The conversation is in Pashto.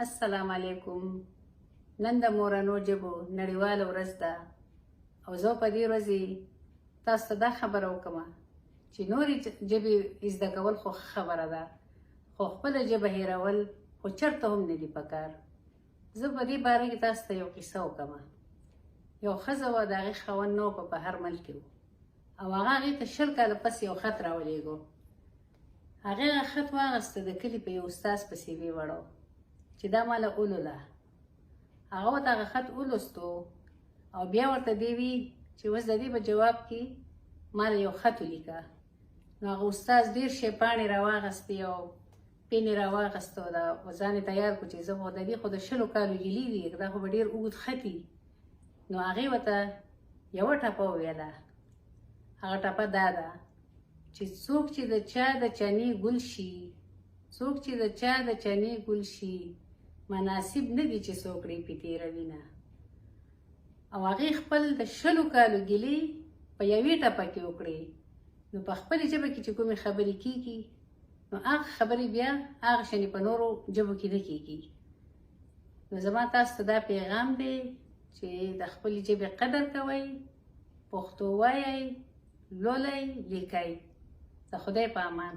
السلام علیکم. نن د مورنو ژبو نړیواله ورځ ده او زه په دې ورځې تاسو ته دا خبره وکړم چې نورې ژبې زده کول خو خبره ده، خو خپله ژبه هېرول خو چېرته هم نه دي پکار. زه په دې باره کې تاسو ته یو کیسه وکړم. یو ښځه وه، د هغې خاوند نه و، په بهر ملک کې و او هغه هغې ته 20 کاله پس یو خط راولېږو. هغې هغه خط واخیسته، د کلي په یو استاذ پسې ویې وړو چې دا ماله ولوله. هغه ورته هغه خط ولوستو او بیا ورته دی وی چې اوس د دې په جواب کې ماله یو خط ولیکه. نو هغه استاذ ډېر شی پاڼې راواخیستې او پین یې راواخیسته او دا ځان یې تیار کړو چې زه خو د دې خو د 20 کالو ګیلې دي، دا خو به ډېر اوږد خط وي. نو هغې ورته یوه ټپه وویله. هغه ټپه دا ده چې څوک چې د چا د چنې ګل شي، څوک چې د چا د چنې ګل شي، مناسب نه دي چې څوک پرې تېروینه. او هغې خپل د 20 کالو ګیلې په یوې ټپه کې وکړې. نو په خپلې ژبه کې چې کومې خبرې کېږي، نو هغه خبرې بیا هغه شانې په نورو ژبو کې نه کېږي. نو زما تاسو ته دا پیغام دی چې د خپلې ژبې قدر کوئ، پښتو وایئ، لولئ، لیکئ. د خدای په امان.